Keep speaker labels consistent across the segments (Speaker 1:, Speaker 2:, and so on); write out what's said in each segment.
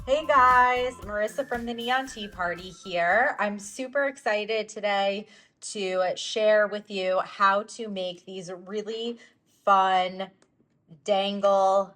Speaker 1: Hey guys, Marissa from the Neon Tea Party here. I'm super excited today to share with you how to make these really fun dangle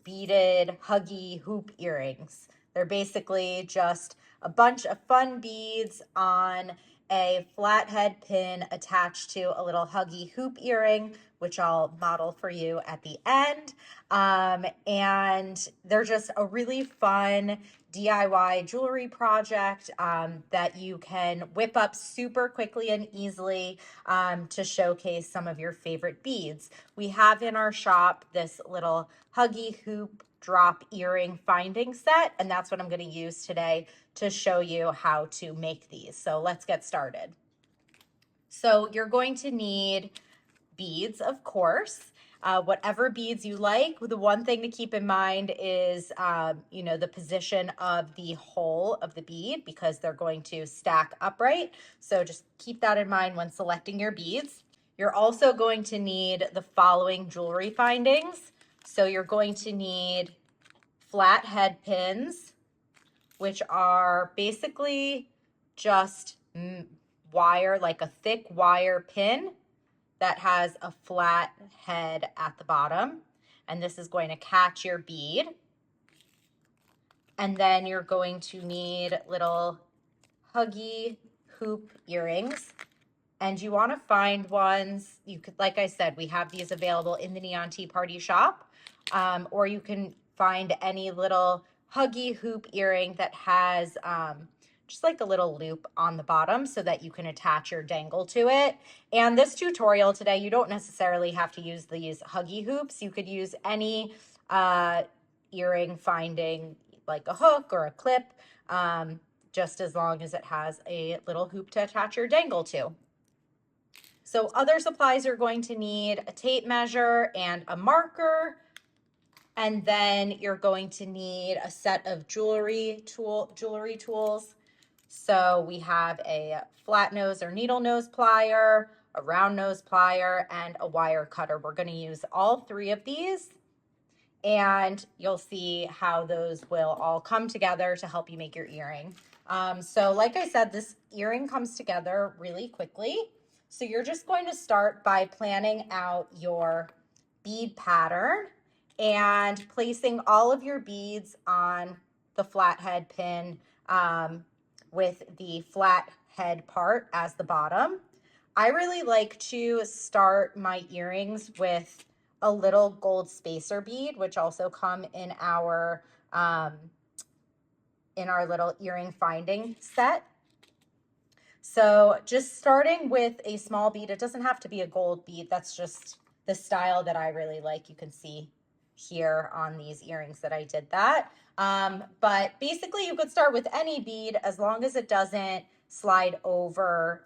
Speaker 1: beaded Huggie hoop earrings. They're basically just a bunch of fun beads on a flathead pin attached to a little Huggie hoop earring, which I'll model for you at the end. And they're just a really fun DIY jewelry project that you can whip up super quickly and easily to showcase some of your favorite beads. We have in our shop this little Huggie hoop drop earring finding set, and that's what I'm going to use today to show you how to make these. So let's get started. So you're going to need beads, of course. Whatever beads you like. The one thing to keep in mind is, the position of the hole of the bead because they're going to stack upright. So just keep that in mind when selecting your beads. You're also going to need the following jewelry findings. So you're going to need flat head pins, which are basically just wire, like a thick wire pin that has a flat head at the bottom, and this is going to catch your bead. And then you're going to need little Huggie hoop earrings, and you want to find ones you could, like I said, we have these available in the Neon Tea Party shop, or you can find any little Huggie hoop earring that has just like a little loop on the bottom so that you can attach your dangle to it. And this tutorial today, you don't necessarily have to use these Huggie hoops. You could use any earring finding, like a hook or a clip, just as long as it has a little hoop to attach your dangle to. So other supplies you're going to need a tape measure and a marker. And then you're going to need a set of jewelry tools. So we have a flat nose or needle nose plier, a round nose plier, and a wire cutter. We're going to use all three of these, and you'll see how those will all come together to help you make your earring. So like I said, this earring comes together really quickly. So you're just going to start by planning out your bead pattern and placing all of your beads on the flathead pin with the flat head part as the bottom. I really like to start my earrings with a little gold spacer bead, which also come in our little earring finding set. So just starting with a small bead, it doesn't have to be a gold bead. That's just the style that I really like. You can see here on these earrings that I did that. But basically you could start with any bead as long as it doesn't slide over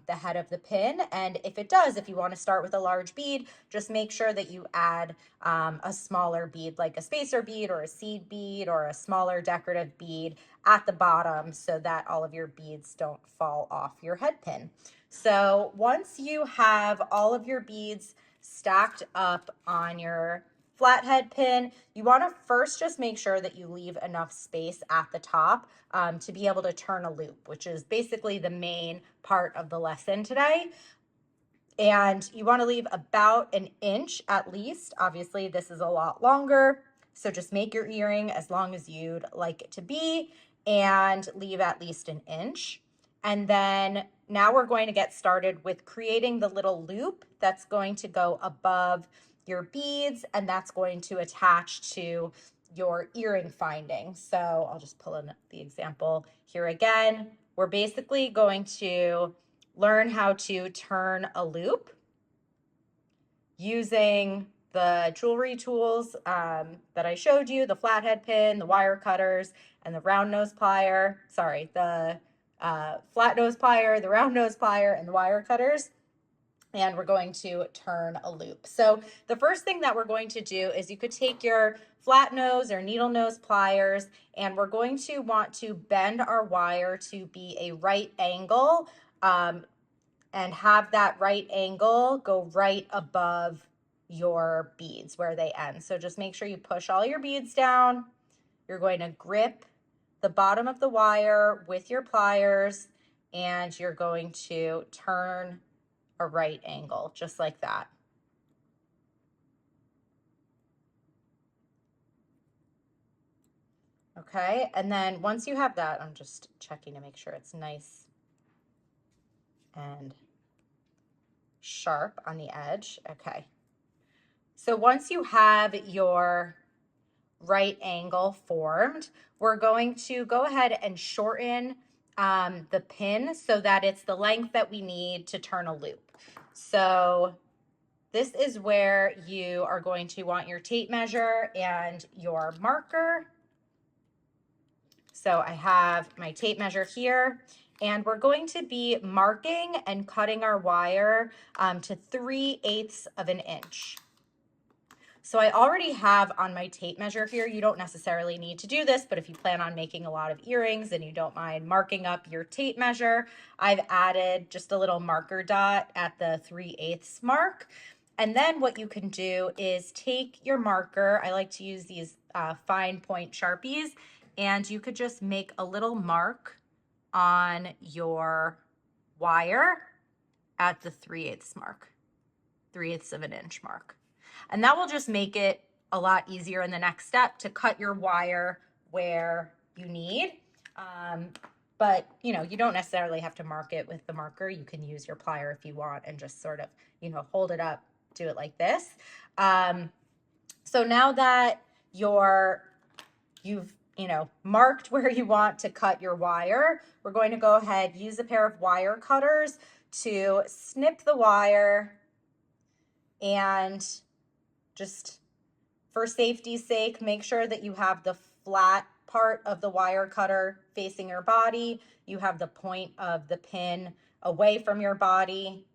Speaker 1: the head of the pin. And if it does, if you want to start with a large bead, just make sure that you add a smaller bead, like a spacer bead or a seed bead or a smaller decorative bead at the bottom so that all of your beads don't fall off your head pin. So once you have all of your beads stacked up on your flathead pin, you want to first just make sure that you leave enough space at the top to be able to turn a loop, which is basically the main part of the lesson today. And you want to leave about an inch at least. Obviously, this is a lot longer, so just make your earring as long as you'd like it to be and leave at least an inch. And then now we're going to get started with creating the little loop that's going to go above your beads, and that's going to attach to your earring finding. So I'll just pull in the example here again. We're basically going to learn how to turn a loop using the jewelry tools that I showed you, the flathead pin, the wire cutters, and the round nose plier. Sorry, the flat nose plier, the round nose plier, and the wire cutters. And we're going to turn a loop. So the first thing that we're going to do is you could take your flat nose or needle nose pliers, and we're going to want to bend our wire to be a right angle and have that right angle go right above your beads where they end. So just make sure you push all your beads down. You're going to grip the bottom of the wire with your pliers, and you're going to turn a right angle, just like that. Okay, and then once you have that, I'm just checking to make sure it's nice and sharp on the edge. Okay. So once you have your right angle formed, we're going to go ahead and shorten the pin so that it's the length that we need to turn a loop. So this is where you are going to want your tape measure and your marker. So I have my tape measure here, and we're going to be marking and cutting our wire to 3/8 of an inch. So I already have on my tape measure here, you don't necessarily need to do this, but if you plan on making a lot of earrings and you don't mind marking up your tape measure, I've added just a little marker dot at the 3/8 mark. And then what you can do is take your marker. I like to use these fine point Sharpies, and you could just make a little mark on your wire at the 3/8 mark, 3/8 of an inch mark. And that will just make it a lot easier in the next step to cut your wire where you need. But you know, you don't necessarily have to mark it with the marker. You can use your plier if you want and just sort of, you know, hold it up, do it like this. So now that you've marked where you want to cut your wire, we're going to go ahead, use a pair of wire cutters to snip the wire, and just for safety's sake, make sure that you have the flat part of the wire cutter facing your body. You have the point of the pin away from your body,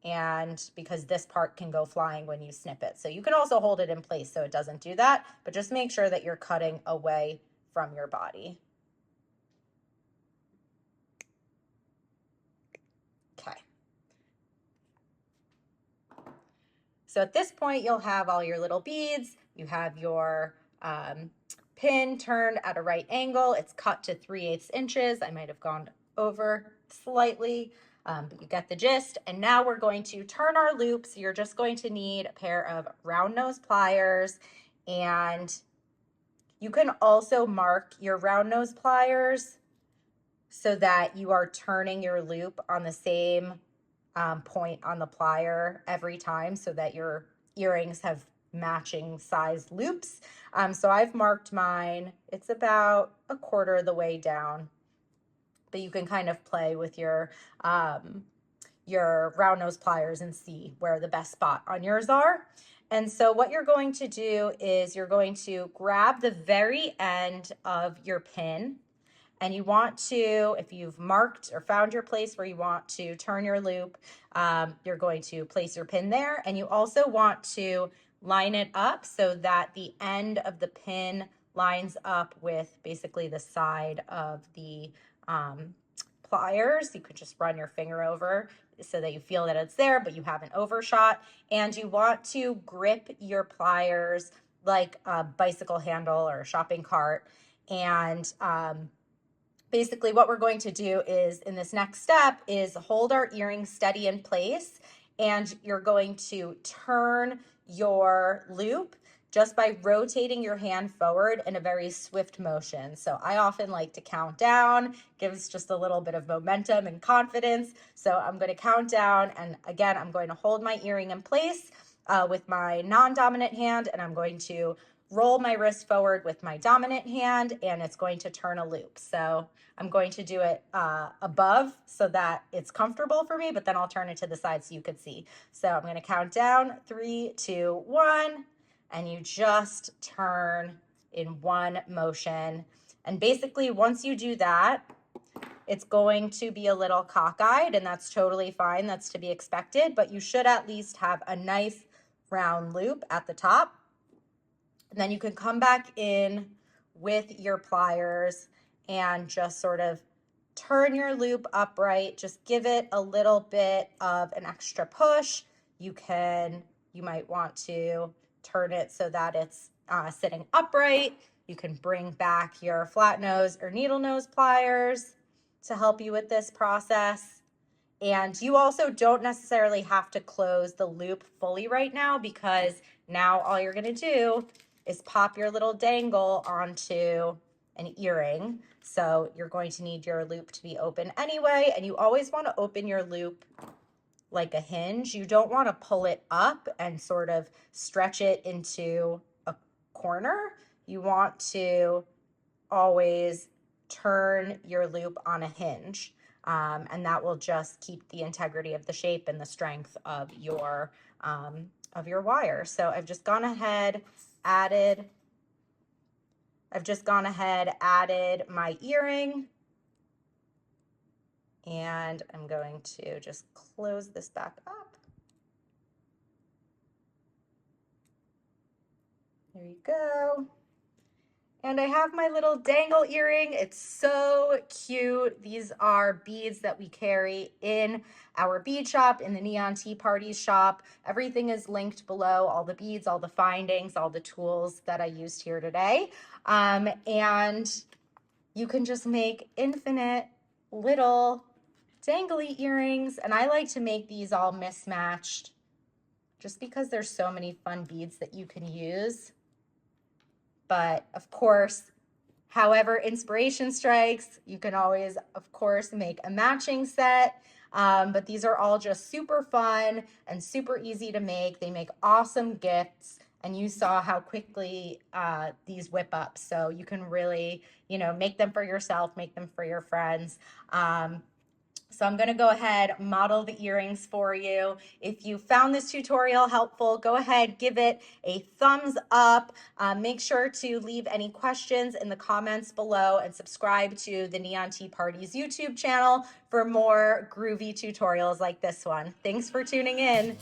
Speaker 1: and because this part can go flying when you snip it. So you can also hold it in place so it doesn't do that, but just make sure that you're cutting away from your body. Okay. So at this point, you'll have all your little beads. You have your pin turned at a right angle. It's cut to 3/8 inches. I might have gone over slightly, but you get the gist. And now we're going to turn our loop. So you're just going to need a pair of round nose pliers, and you can also mark your round nose pliers so that you are turning your loop on the same point on the plier every time, so that your earrings have matching sized loops. So I've marked mine. It's about 1/4 of the way down, but you can kind of play with your round nose pliers and see where the best spot on yours are. And so what you're going to do is you're going to grab the very end of your pin, and you want to, if you've marked or found your place where you want to turn your loop, you're going to place your pin there. And you also want to line it up so that the end of the pin lines up with basically the side of the pliers. You could just run your finger over so that you feel that it's there, but you haven't overshot. And you want to grip your pliers like a bicycle handle or a shopping cart. And basically what we're going to do is, in this next step, is hold our earring steady in place, and you're going to turn your loop just by rotating your hand forward in a very swift motion. So I often like to count down, gives just a little bit of momentum and confidence. So I'm going to count down, and again, I'm going to hold my earring in place with my non-dominant hand, and I'm going to roll my wrist forward with my dominant hand, and it's going to turn a loop. So I'm going to do it above so that it's comfortable for me, but then I'll turn it to the side so you could see. So I'm going to count down 3, 2, 1, and you just turn in one motion. And basically, once you do that, it's going to be a little cockeyed, and that's totally fine. That's to be expected, but you should at least have a nice round loop at the top. And then you can come back in with your pliers and just sort of turn your loop upright. Just give it a little bit of an extra push. You might want to turn it so that it's sitting upright. You can bring back your flat nose or needle nose pliers to help you with this process. And you also don't necessarily have to close the loop fully right now, because now all you're going to do is pop your little dangle onto an earring. So you're going to need your loop to be open anyway, and you always want to open your loop like a hinge. You don't want to pull it up and sort of stretch it into a corner. You want to always turn your loop on a hinge, and that will just keep the integrity of the shape and the strength of your wire. So I've just gone ahead, added my earring, and I'm going to just close this back up. There you go. And I have my little dangle earring. It's so cute. These are beads that we carry in our bead shop, in the Neon Tea Parties shop. Everything is linked below, all the beads, all the findings, all the tools that I used here today. And you can just make infinite little dangly earrings. And I like to make these all mismatched just because there's so many fun beads that you can use. But of course, however inspiration strikes, you can always, of course, make a matching set. But these are all just super fun and super easy to make. They make awesome gifts. And you saw how quickly these whip up. So you can really, make them for yourself, make them for your friends. So I'm going to go ahead, model the earrings for you. If you found this tutorial helpful, go ahead, give it a thumbs up. Make sure to leave any questions in the comments below, and subscribe to the Neon Tea Parties YouTube channel for more groovy tutorials like this one. Thanks for tuning in.